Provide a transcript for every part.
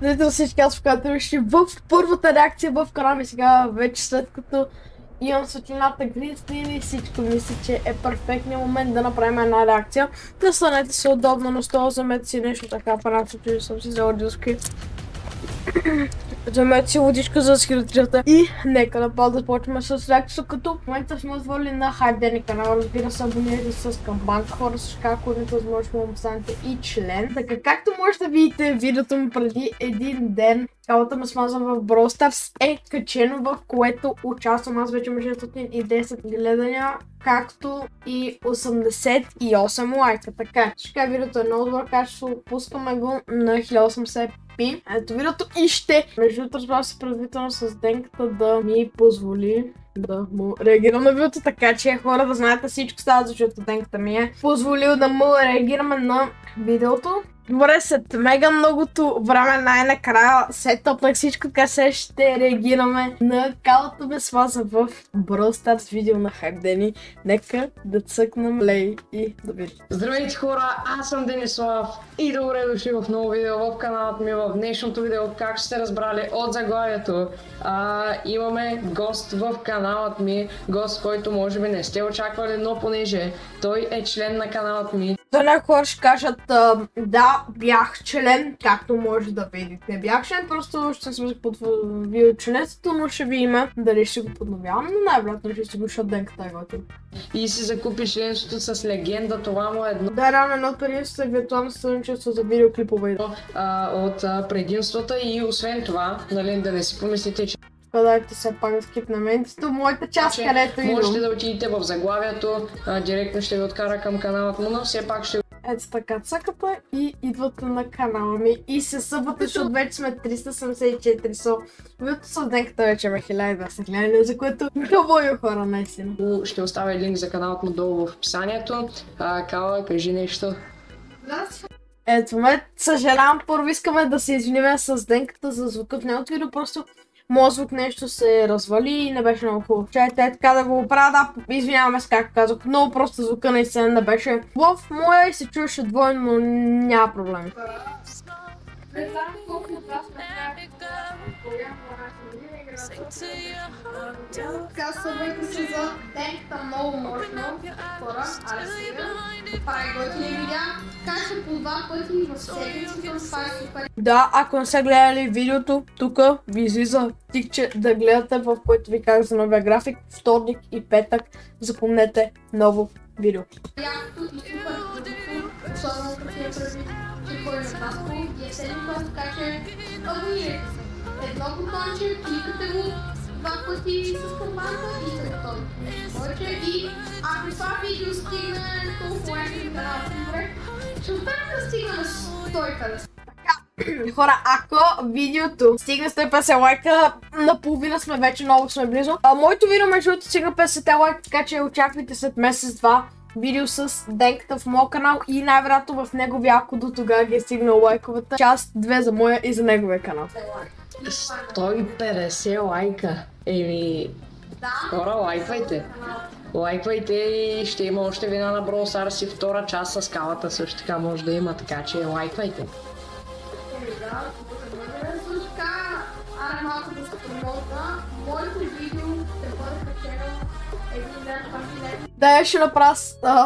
Дето всички аз вкатваше в първата реакция в канала ми сега, вече след като имам светлината green screen и всичко, мисля, че е перфектният момент да направим една реакция. Да станете се удобно на стола, вземете си нещо така, панацето, че съм си взела диски. Вземете си водичка за да си хидратирате и нека направо да започваме с реакция, като в момента сме отворили на Hype канала, разбира се, абонирайте с камбанка, хора, също ако не възможно да станете и член. Така, както може да видите видеото ми преди един ден, цялата ме смаза в Brawl Stars е качено, в което участвам. Аз вече имам 610 гледания, както и 88 лайка. Така, ще видеото е много добро качество, пускаме го на 1080p. Ето видеото и ще. Между другото, разбрах се предварително с Денката да ми позволи да му реагирам на видеото, така че хора да знаете всичко става, защото Денката ми е позволил да му реагираме на видеото. Добре, след мега многото време най-накрая сетъпнах всичко, така се ще реагираме на калата безфаза в Brawl Stars видео на Hype Дени. Нека да цъкнем плей и да видим. Здравейте хора, аз съм Денислав и добре дошли в ново видео в каналът ми. В днешното видео, как сте разбрали от заглавието, имаме гост в каналът ми, гост, който може би не сте очаквали, но понеже той е член на каналът ми. За някои хора ще кажат, да, бях член, както може да видите. Бях член, просто ще съм се подновил членството, но ще ви има дали ще го подновявам, но най-вероятно ще си го, защото Денката е готов. И си закупи членството с легенда, това му е едно. Да, реално едно от предимството е виртуално сътрудничество за видеоклипове. От предимствата и освен това, нали, да не си помислите, че Дайте се пак да скипнем ентито, моята част, където идвам. можете да отидете в заглавието, директно ще ви откара към каналът му, но все пак ще... Ето така цъката и идвате на канала ми и се събвате, защото вече сме 374 со. Видеото с Денката вече ме 1200 гледания, за което много хора наистина. Ще оставя линк за каналът му долу в описанието. Кала, кажи нещо. Ето ме, съжалявам, първо искаме да се извиним с Денката за звука в неговото видео, просто моят звук нещо се развали и не беше много хубаво. Чайте така да го оправя, да, извиняваме се както казах, много просто звука наистина не беше в моя и се чуеше двойно, но няма проблеми. Казвайте се за Денката много мощно, хора, аре сега, прави готини видеа, качва по 2 пъти в седмицата, това е супер. Да, ако не сте гледали видеото, тук ви излиза тикче да гледате, в което ви казах за новия график, вторник и петък, запомнете ново видео. Якото и супер продукто, особено като си е прави, че кой на Таско и е 7 клас, така че абонирайте се. Едно бутонче, кликате го 2 пъти с камбанка и се готови. Повече и ако това видео стигне толкова лайки на каналът ми, добре, ще успеем да стигнем 150. Така, хора, ако видеото стигне 150 лайка, наполовина сме вече, много сме близо. Моето видео между другото стигна 50 лайка, така че очаквайте след месец-два видео с Денката в моят канал и най-вероятно в неговия, ако до тогава ги е стигнал лайковата част 2 за моя и за неговия канал. 150 лайка. Еми, хора, лайквайте. Лайквайте и ще има още вина на Brawl Stars и втора част с калата също така може да има, така че лайквайте. Също така, аре малко да се промоутна, моето видео ще бъде качено един ден. Да, ще направя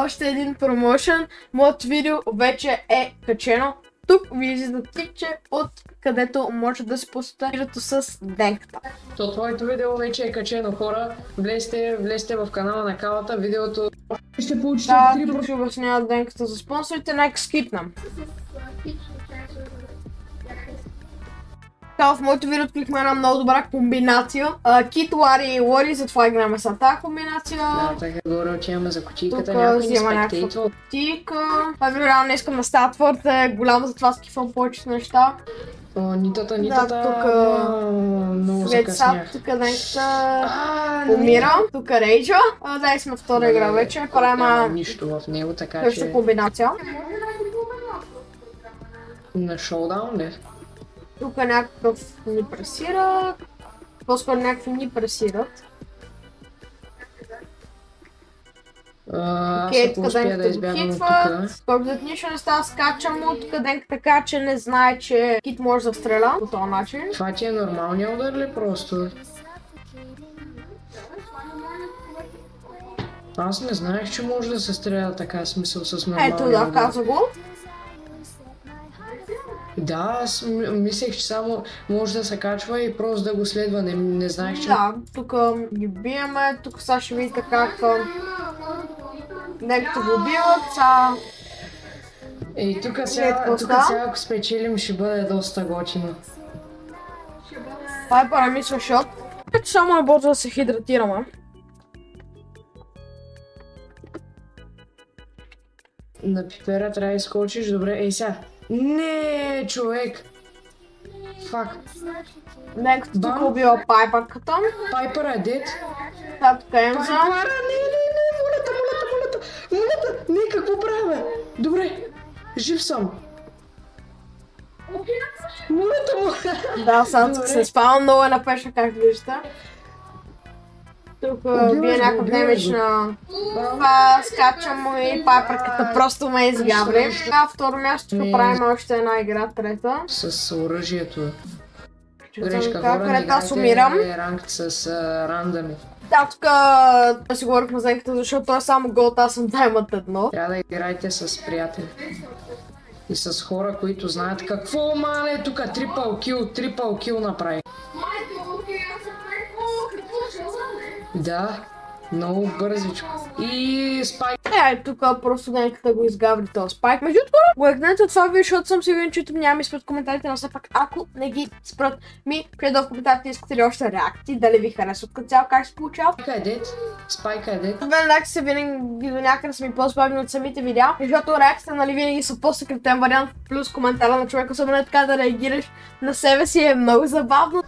още един промоушен. Моето видео вече е качено. Тук ви излиза тикче, от където може да се пуснете видеото с Денката. То твоето видео вече е качено, хора. Влезте в канала на калата, видеото ще получите 3%. Да, тук ще обяснява Денката за спонсорите, нека скипнем. В моето видео откликме една много добра комбинация. Кит, Лари и Лори, затова играме с тази комбинация. Да, така горе отиваме за кутийката, някой някой ни спектейтва. Това видео реално не искам да става твърде голямо, затова скифам повечето неща. Нитата, Да, много тук закъснях. тук Денката умира, тук Рейджа. Да, сме втора игра вече, правим нищо в него, така същата че... комбинация. На шоудаун ли? Тук някакъв ни пресира, по-скоро някакви ни пресират. Аз Окей, ако тук успея да Денката го избягам от тук. хитват. Който нищо не става, скачам му. Тук Денката така, че не знае, че Кит може да стреля по този начин. Това ти е нормалният удар ли просто? Аз не знаех, че може да се стреля така, смисъл с нормалния Ето да, удар. каза го. Да, аз мислех, че само може да се качва и просто да го следва, не знаех, че... Да, тук ги биеме, тук сега ще видите как Денката го убиват, сега... И тук сега, ако спечелим, ще бъде доста готино. Това е парамисъл шот. Ето само е бързо да се хидратираме. На пипера трябва да изкочиш, добре, ей сега. Не, човек! Фак. Денката тук убива Пайпърката. Пайпър е дед. Та тук е Емза. Пайпъра, молята, не, какво правя? Добре, жив съм. Молята. Да, сега тук се спавам, много е напешна, както виждате. Тук бие някакъв демидж на това, скачам и Пайпърката просто ме изгаври. На второ място тук правим още една игра, трета. С оръжието. Грешка, където аз умирам. Ранкт с рандами. Да, тук да си говорихме за Денката, защото той е само голд, аз съм даймът едно. Трябва да играете с приятели. И с хора, които знаят какво мале тук трипъл кил направи. Да, много бързичко. И спайк. Тук просто Денката го изгаври този спайк. Между това, лайкнете това видео, защото съм сигурен, че YouTube няма изпред коментарите, но все пак ако не ги спрат ми, преди в коментарите искате ли още реакции, дали ви харесват като цяло, как се получава. Спайка е дед. Веднага се винаги до някъде са ми по-забавни от самите видеа, защото реакциите нали винаги са по-секретен вариант, плюс коментара на човек, особено е така да реагираш на себе си е много забавно.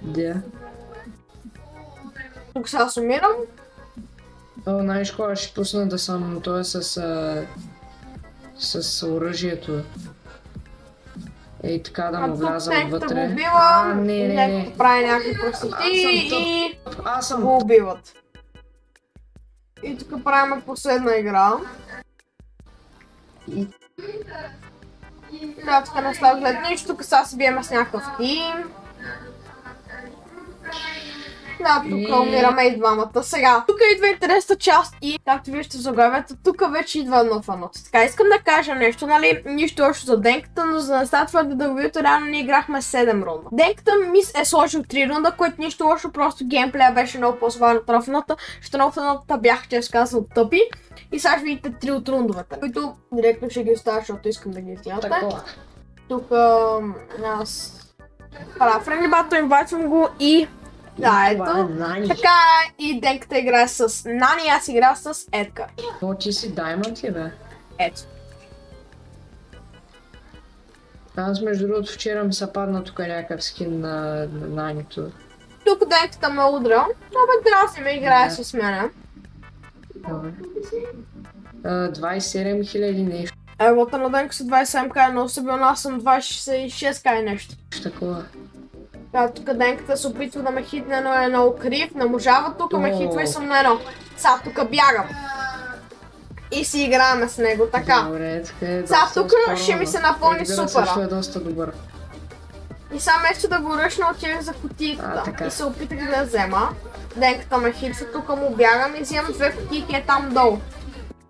Да. Тук сега сумирам. Знаеш кога ще пусна да съм, той е с оръжието. Ей така да му вляза отвътре. Тук го убива, не. прави някакви простоти и го убиват. И тук правим последна игра. Да, тук не става глед нищо, тук сега се биеме с някакъв тим. Да, тук умираме и двамата. Сега, тук идва интересна част и, както виждате в заглавието, тук вече идва едно фаното. Така, искам да кажа нещо, нали, нищо още за Денката, но за да не става твърде дълговито, реално ние играхме 7 рунда. Денката ми е сложил 3 рунда, което нищо лошо, просто геймплея беше много по-свален от рафната, защото на рафната бяха, често казано, тъпи. И сега ще видите 3 от рундовете, които директно ще ги оставя, защото искам да ги изгледате. Тук аз правя френли батъл, инвайтвам го и... Да, ето. Така и Денката играе с Нани, аз играя с Едгар. Но ти си даймонд ли бе? Ето. Аз между другото вчера ми се падна тук някакъв скин на Нанито. Тук Денката ме удра, но бе дразни ме играе с мене. 27 000 нещо. Евота на Денка са 27к, но стабилно аз съм 26к нещо. Такова. Да, тук Денката се опитва да ме хитне, но е много крив, не можава, тук ме хитва и съм на едно. Сега тук бягам. И си играем с него, така. Добре, сега тук ще ми се напълни супера. Е доста добър. И сега вместо да го ръчна, отивах за кутийката и се опитах да я взема. Денката ме хитва, тук му бягам и взимам 2 кутийки е там долу.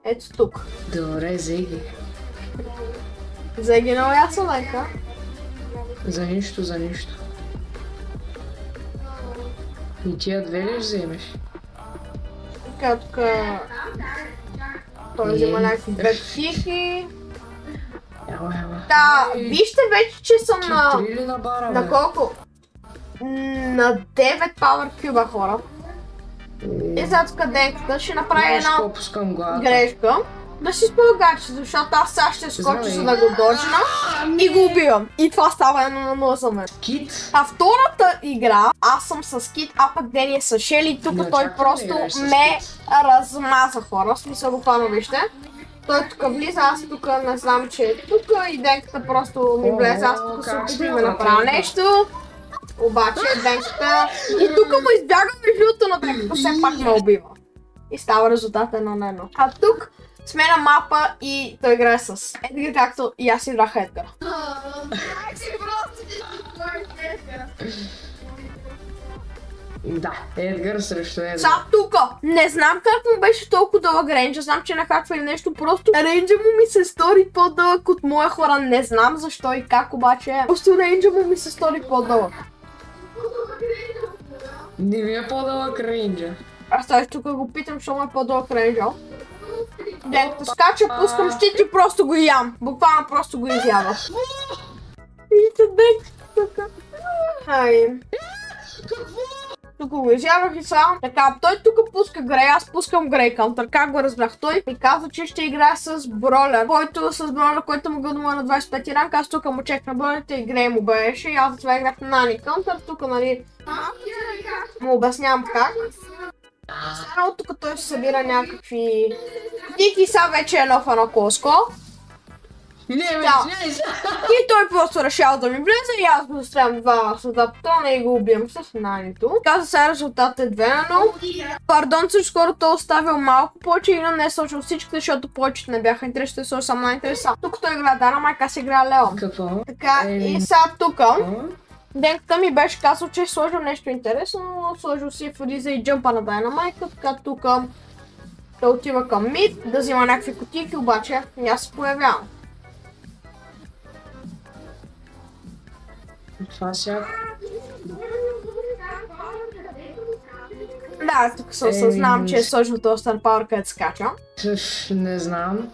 Ето тук. Добре, взеги. Взеги много ясно, Денка. За нищо, за нищо. И тия две ли ще вземеш? Така, тук... Той взема някакви 2 кутийки. Да, вижте вече, че съм на колко? На 9 Power Cube хора. И сега тук Денката ще направи една грешка. Да си спългачи, защото аз сега ще скоча за да го доджна и го убивам. И това става 1 на 0 за мен. Кит? А втората игра, аз съм с Кит, а пък Дени е с Шели и тук той просто ме размаза хора. В смисъл буквално вижте. Той тук влиза, аз тук не знам, че е тук и Денката просто ми влезе, аз тук се опитвам да направя нещо. Обаче Денката... И тук му избяга междуто, но Денката все пак не убива. И става резултат 1-1. А тук сменя мапа и той играе с Едгар, както и аз играх Едгар. Да, Едгар срещу Едгар. Сега тука, не знам как му беше толкова дълъг рейнджа, знам, че нахаква или нещо, просто рейнджа му ми се стори по-дълъг от моя хора, не знам защо и как, обаче просто рейнджа му ми се стори по-дълъг. Не ми е по-дълъг рейнджа. Аз сега тук го питам, защо му е по-дълъг рейнджа. Дето скача, пускам щит и просто го ям. Буквално просто го изява. Вижте, Денк тук. Ай. Тук го изявах и сега. Така, той тук пуска Грей, аз пускам Грей Каунтър. Как го разбрах? Той ми каза, че ще играе с Бролер, който му гълнува на 25 ранг. Аз тук му чекна Бролерите и Грей му беше. И аз това играх на Нани Каунтър. Тук, нали, му обяснявам как. Само тук той се събира някакви... Дики са вече е нов Анакоско. И той просто решава да ми влезе и аз го застрелям два съда потона и го убием с нанито. Каза сега резултат е 2-1. Пардон, че скоро той оставил малко повече и не е сложил всичките, защото повечето не бяха интересни, сложил само най-интереса. Тук той игра Динамайк, аз игра Леон. Какво? Така, и сега тука. Денката ми беше казал, че е сложил нещо интересно, но сложил си Фриза и джъмпа на Динамайка, така тук да отива към мид, да взима някакви кутийки, обаче аз се появявам. Това сега... Да, тук се осъзнавам, че е сложил този Star Power, където скача. Не знам.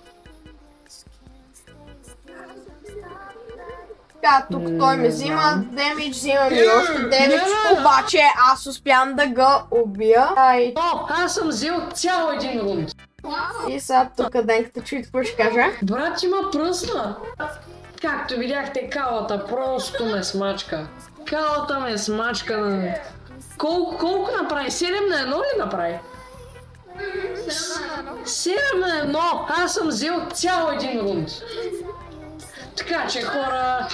Така, тук той ме взима демидж, взима ми още демидж, обаче аз успявам да го убия. О, аз съм взел цял един рунд. И сега тук Денката чуи какво ще каже. Брат, има пръсна. Както видяхте, калата просто ме смачка. Калата ме смачка на... Колко направи? 7 на 1 ли направи? 7 на 1! Аз съм взел цял един рунд. Така че хора...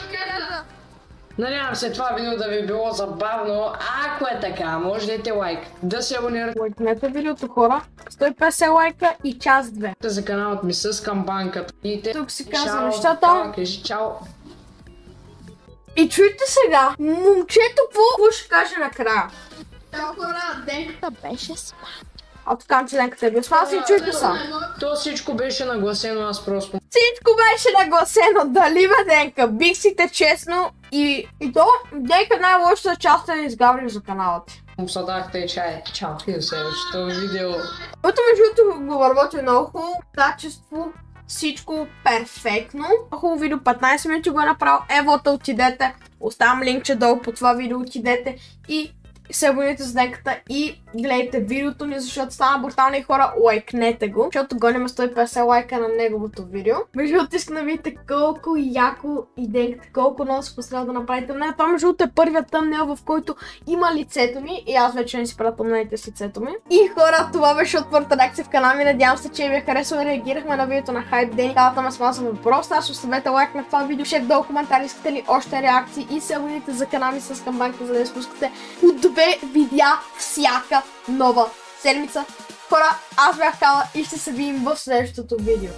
Надявам се това видео да ви е било забавно. Ако е така, може да дайте лайк, да се абонирате. Лайкнете видеото, хора. 150 лайка и час 2. За каналът ми с камбанката. Тук си казва нещата. Кажи чао. И чуйте сега, момчето какво ще каже накрая. Хора, Денката беше смат. А така, че Денката е бил смат, и чуйте са. То всичко беше нагласено, аз просто... Всичко беше нагласено, дали бе Денка, бих си те честно и то Денка най-лошата част е да изгавриш за канала ти. Съдахте и чай. Чао, и до следващото видео. Което между другото го работи много хубаво, качество, всичко перфектно. Хубаво видео, 15 минути го е направил, евота отидете, оставям линкче долу по това видео, отидете и се абонирайте за Денката и гледайте видеото ни, защото стана брутални хора, лайкнете го, защото гоним 150 лайка на неговото видео. Между другото искам да видите колко яко и Денката, колко много се постарал да направите. Не, това между другото е първият тъмнел, в който има лицето ми и аз вече не си правя тъмнелите с лицето ми. И хора, това беше от първата реакция в канала ми, надявам се, че ви е харесало, реагирахме на видеото на Hype Day. Каналата ме смазва в Brawl Stars, оставете лайк на това видео, шеф долу коментари, искате ли още реакции и се абонирайте за канала ми с камбанка, за да не спускате от 2 видеа всяка нова седмица. Хора, аз бях Кала и ще се видим в следващото видео.